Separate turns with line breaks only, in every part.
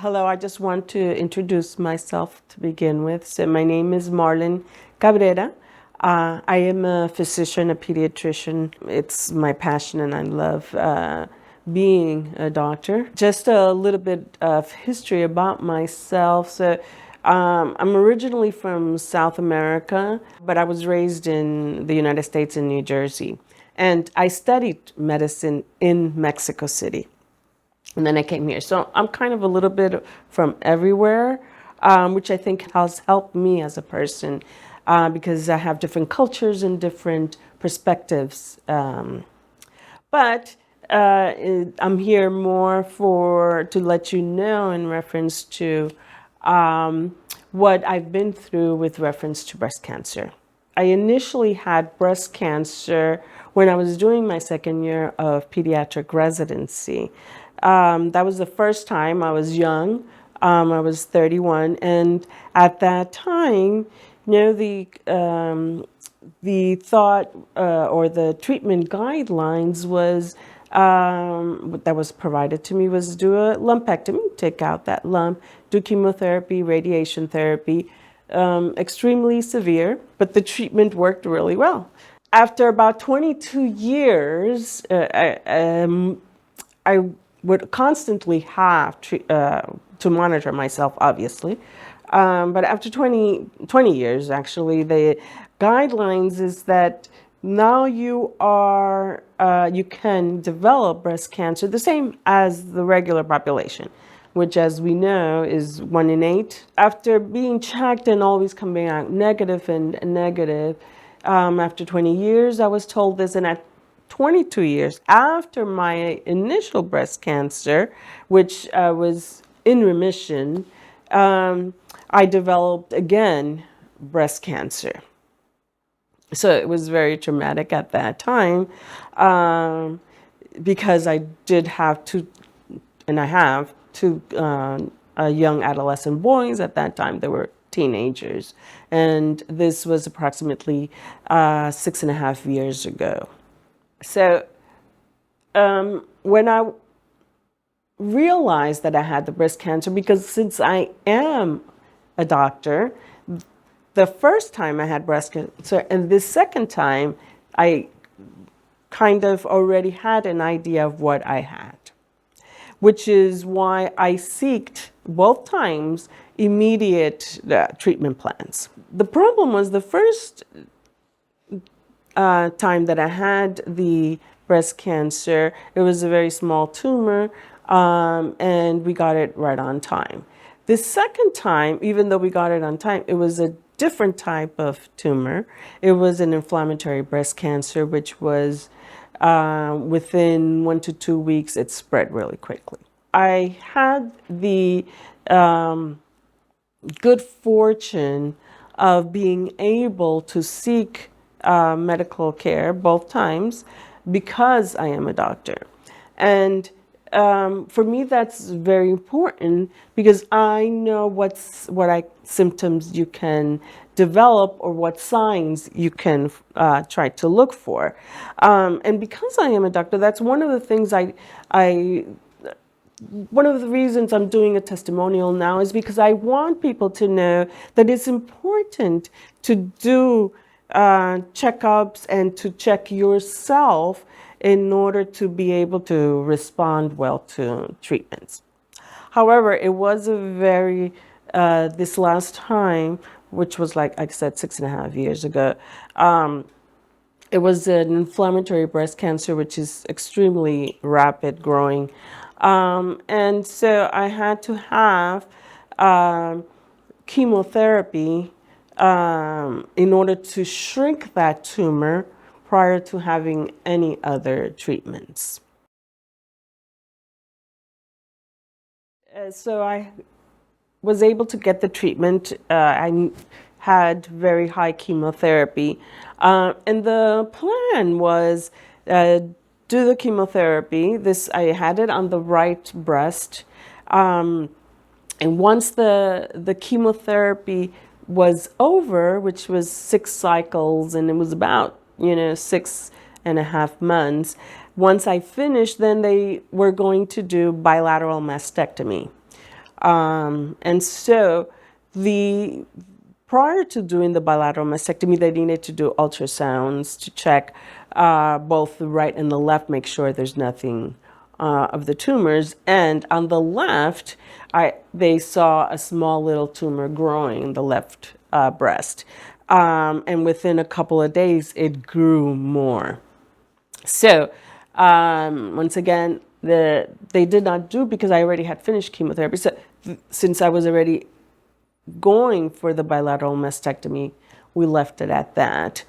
Hello, I just want to introduce myself to begin with. So my name is Marlyn Cabrera. I am a physician, a pediatrician. It's my passion and I love being a doctor. Just a little bit of history about myself. So I'm originally from South America, but I was raised in the United States in New Jersey. And I studied medicine in Mexico City. And then I came here. So I'm kind of a little bit from everywhere, which I think has helped me as a person because I have different cultures and different perspectives. But I'm here more to let you know in reference to what I've been through with reference to breast cancer. I initially had breast cancer when I was doing my second year of pediatric residency. That was the first time. I was young. I was 31, and at that time, the thought or the treatment guidelines was that was provided to me was do a lumpectomy, take out that lump, do chemotherapy, radiation therapy, extremely severe, but the treatment worked really well. After about 22 years, I would constantly have to monitor myself, obviously. But after 20 years, actually, the guidelines is that now you can develop breast cancer the same as the regular population, which, as we know, is 1 in 8. After being checked and always coming out negative and negative, after 20 years, I was told this, and at 22 years after my initial breast cancer, which was in remission, I developed again breast cancer. So it was very traumatic at that time because I did have two, and I have two young adolescent boys at that time. They were teenagers, and this was approximately 6.5 years ago. So when I realized that I had the breast cancer, because since I am a doctor, the first time I had breast cancer and the second time I kind of already had an idea of what I had, which is why I sought both times immediate treatment plans. The problem was the first time that I had the breast cancer, it was a very small tumor, and we got it right on time. The second time, even though we got it on time, it was a different type of tumor. It was an inflammatory breast cancer, which was within 1 to 2 weeks, it spread really quickly. I had the good fortune of being able to seek medical care both times because I am a doctor. And for me, that's very important because I know what symptoms you can develop or what signs you can try to look for. And because I am a doctor, that's one of the things one of the reasons I'm doing a testimonial now is because I want people to know that it's important to do checkups and to check yourself in order to be able to respond well to treatments. However, it was a very, this last time, which was like I said, 6.5 years ago, it was an inflammatory breast cancer, which is extremely rapid growing. And so I had to have chemotherapy in order to shrink that tumor prior to having any other treatments. So I was able to get the treatment. I had very high chemotherapy. And the plan was do the chemotherapy. I had it on the right breast. And once the chemotherapy was over, which was 6 cycles, and it was about 6.5 months. Once I finished, then they were going to do bilateral mastectomy. And so the prior to doing the bilateral mastectomy, they needed to do ultrasounds to check both the right and the left, make sure there's nothing of the tumors. And on the left, they saw a small little tumor growing in the left breast. And within a couple of days, it grew more. So once again, they did not do, because I already had finished chemotherapy. So since I was already going for the bilateral mastectomy, we left it at that.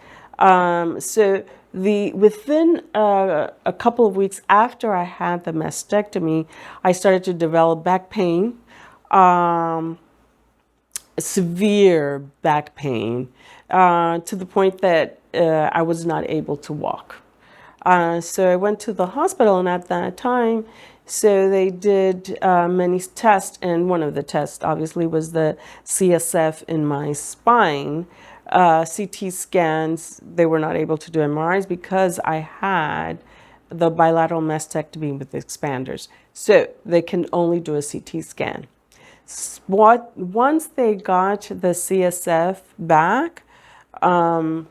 So within a couple of weeks after I had the mastectomy, I started to develop back pain, severe back pain, to the point that I was not able to walk. So I went to the hospital, and at that time, so they did many tests, and one of the tests obviously was the CSF in my spine. CT scans, they were not able to do MRIs because I had the bilateral mastectomy with expanders. So they can only do a CT scan. Once they got the CSF back, my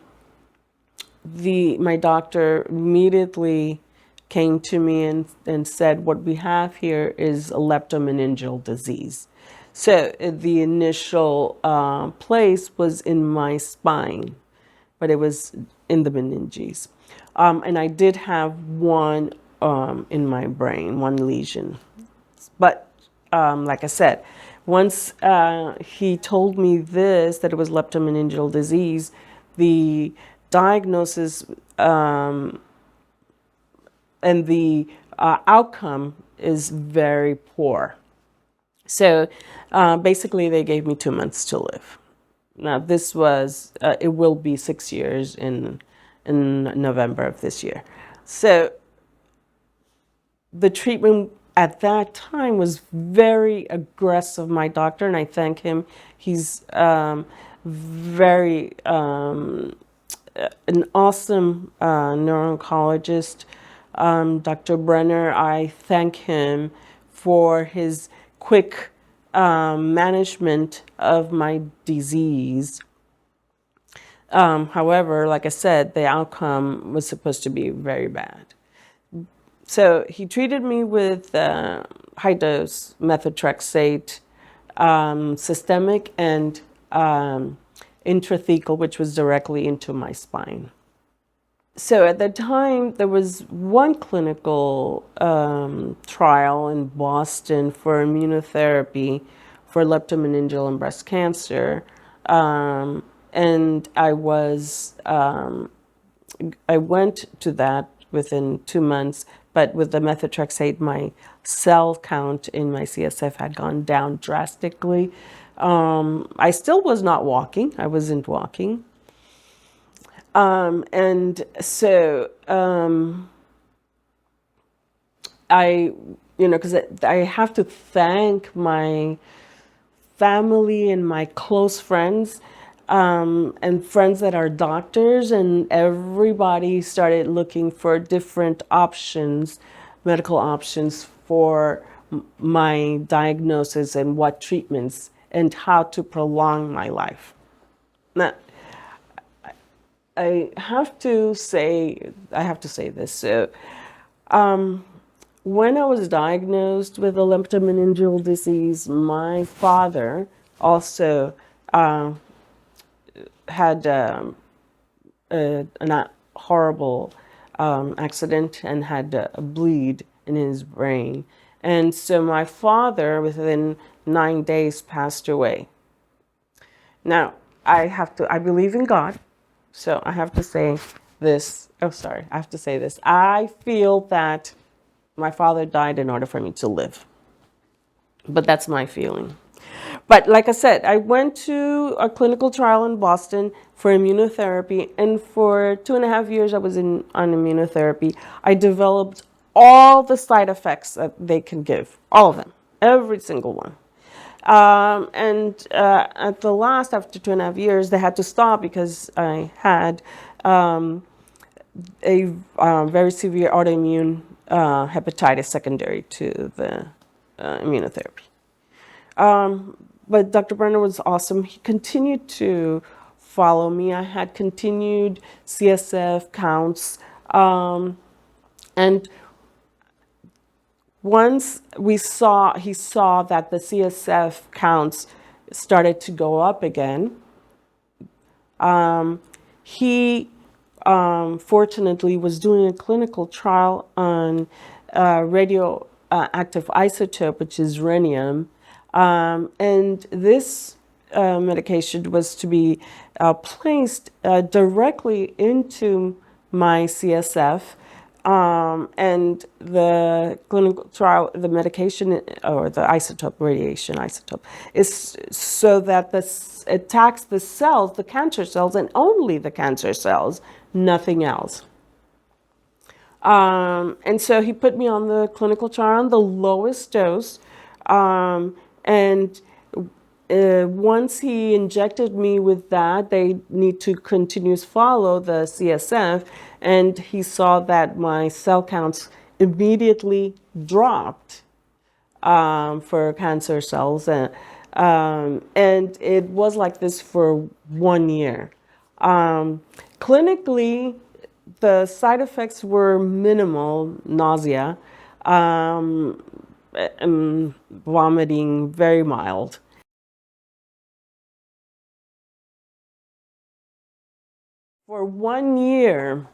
doctor immediately came to me and said, what we have here is a leptomeningeal disease. So the initial place was in my spine, but it was in the meninges. And I did have one in my brain, one lesion. But like I said, once he told me this, that it was leptomeningeal disease, the diagnosis and the outcome is very poor. So basically they gave me 2 months to live. Now this was, it will be 6 years in November of this year. So the treatment at that time was very aggressive, my doctor, and I thank him. He's very an awesome neuro-oncologist. Dr. Brenner, I thank him for his quick management of my disease. However, like I said, the outcome was supposed to be very bad. So he treated me with high-dose methotrexate, systemic, and intrathecal, which was directly into my spine. So at the time, there was one clinical trial in Boston for immunotherapy for leptomeningeal and breast cancer, and I went to that within 2 months. But with the methotrexate, my cell count in my CSF had gone down drastically. I still was not walking. I wasn't walking. And so because I have to thank my family and my close friends, and friends that are doctors, and everybody started looking for different options, medical options for my diagnosis and what treatments and how to prolong my life. Now, I have to say this. So, when I was diagnosed with a leptomeningeal disease, my father also had a horrible accident and had a bleed in his brain. And so my father, within 9 days, passed away. Now, I believe in God, so I have to say this. I have to say this. I feel that my father died in order for me to live. But that's my feeling. But like I said, I went to a clinical trial in Boston for immunotherapy, and for 2.5 years I was on immunotherapy. I developed all the side effects that they can give, all of them, every single one. And at the last, after 2.5 years, they had to stop because I had a very severe autoimmune hepatitis secondary to the immunotherapy. But Dr. Brenner was awesome. He continued to follow me. I had continued CSF counts. And once he saw that the CSF counts started to go up again, he fortunately was doing a clinical trial on radioactive isotope, which is rhenium. And this medication was to be placed directly into my CSF. And the clinical trial, the medication or the isotope, radiation isotope, is so that this attacks the cells, the cancer cells, and only the cancer cells, nothing else. And so he put me on the clinical trial on the lowest dose. And once he injected me with that, they need to continuously follow the CSF, and he saw that my cell counts immediately dropped for cancer cells, and it was like this for 1 year. Clinically, the side effects were minimal: nausea, vomiting, very mild. For 1 year,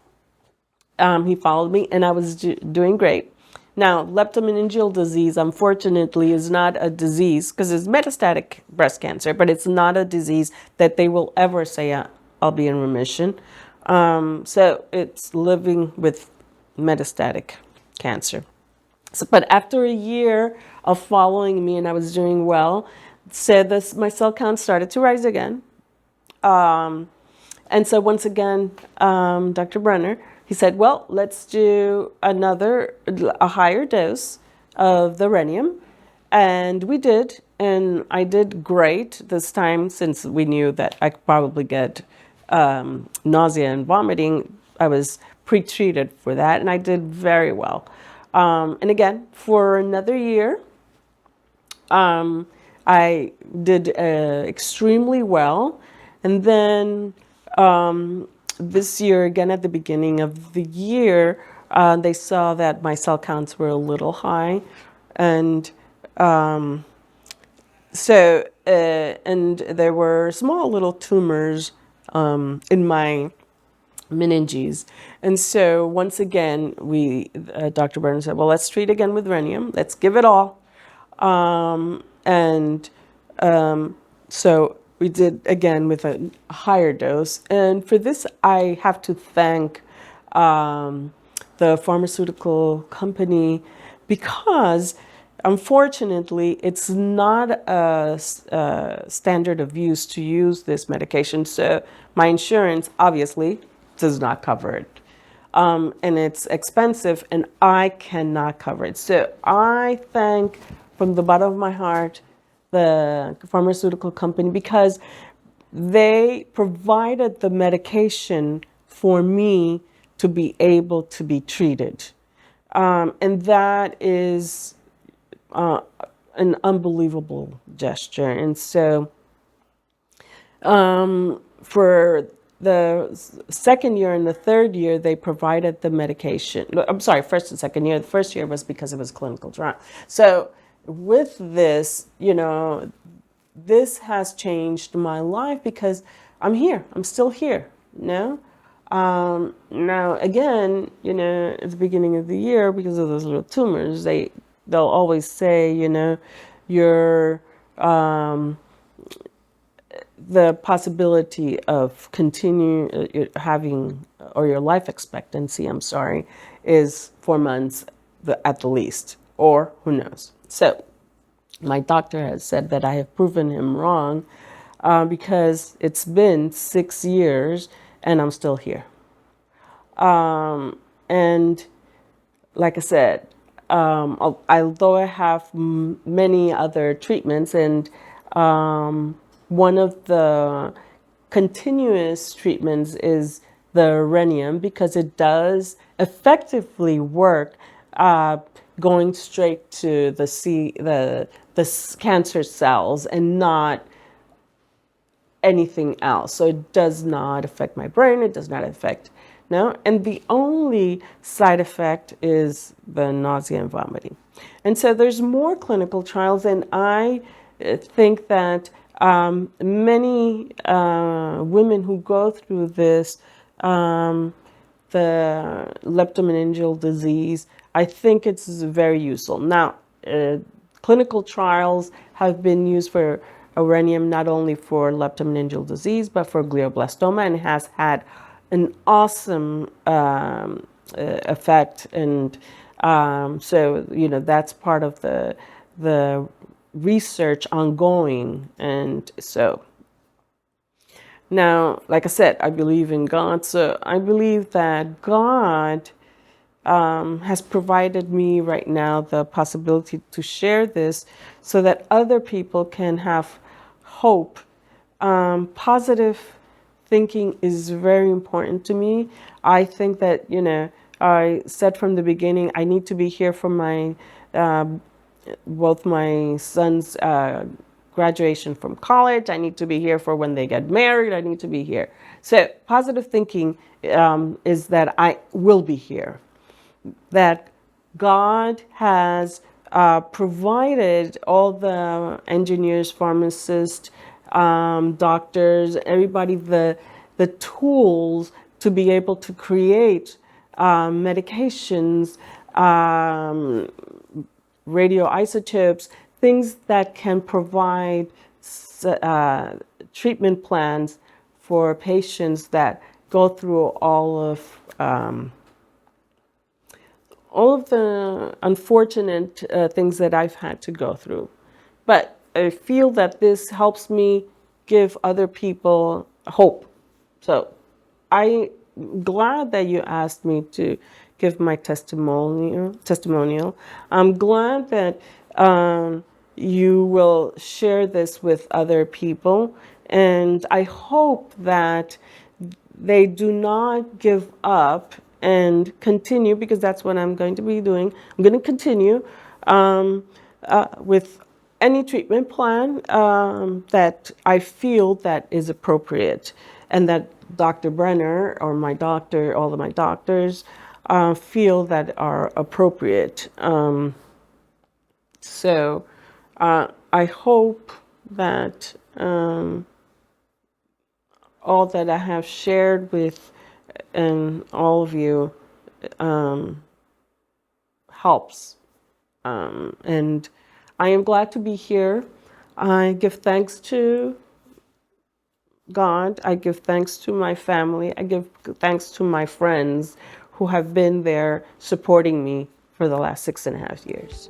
he followed me, and I was doing great. Now, leptomeningeal disease, unfortunately, is not a disease because it's metastatic breast cancer, but it's not a disease that they will ever say, I'll be in remission. So it's living with metastatic cancer. So, but after a year of following me and I was doing well, said this, my cell count started to rise again. And so once again, Dr. Brenner, he said, well, let's do a higher dose of the rhenium. And we did, and I did great this time, since we knew that I could probably get nausea and vomiting. I was pre-treated for that, and I did very well. And again, for another year, I did extremely well. And then this year, again, at the beginning of the year, they saw that my cell counts were a little high. And and there were small little tumors in my meninges. And so once again, Dr. Brenner said, well, let's treat again with rhenium. Let's give it all. So we did again with a higher dose. And for this, I have to thank the pharmaceutical company, because unfortunately, it's not a standard of use to use this medication. So my insurance obviously does not cover it. And it's expensive, and I cannot cover it. So I thank from the bottom of my heart the pharmaceutical company, because they provided the medication for me to be able to be treated. And that is an unbelievable gesture. And so for the second year and the third year, they provided the medication. I'm sorry, first and second year. The first year was because it was clinical trial. So with this, this has changed my life, because I'm here. I'm still here. Now, again, at the beginning of the year, because of those little tumors, they'll always say, you're the possibility of continue having, or your life expectancy, I'm sorry, is 4 months at the least, or who knows. So my doctor has said that I have proven him wrong, because it's been 6 years and I'm still here. And like I said, although I have many other treatments, and one of the continuous treatments is the rhenium, because it does effectively work going straight to cancer cells and not anything else. So it does not affect my brain. It does not affect, no. And the only side effect is the nausea and vomiting. And so there's more clinical trials, and I think that many women who go through this, the leptomeningeal disease, I think it's very useful. Now, clinical trials have been used for Orenium not only for leptomeningeal disease, but for glioblastoma, and has had an awesome effect. And so, that's part of the research ongoing. And so now, like I said, I believe in God. So I believe that God has provided me right now the possibility to share this so that other people can have hope. Positive thinking is very important to me. I think that, I said from the beginning, I need to be here for my both my son's graduation from college. I need to be here for when they get married. I need to be here. So positive thinking is that I will be here, that God has provided all the engineers, pharmacists, doctors, everybody the tools to be able to create medications, radioisotopes, things that can provide treatment plans for patients that go through all of the unfortunate things that I've had to go through. But I feel that this helps me give other people hope. So I'm glad that you asked me to give my testimonial. I'm glad that you will share this with other people. And I hope that they do not give up and continue, because that's what I'm going to be doing. I'm going to continue with any treatment plan that I feel that is appropriate, and that Dr. Brenner or my doctor, all of my doctors, feel that are appropriate. So I hope that all that I have shared with all of you helps. And I am glad to be here. I give thanks to God. I give thanks to my family. I give thanks to my friends who have been there supporting me for the last 6.5 years.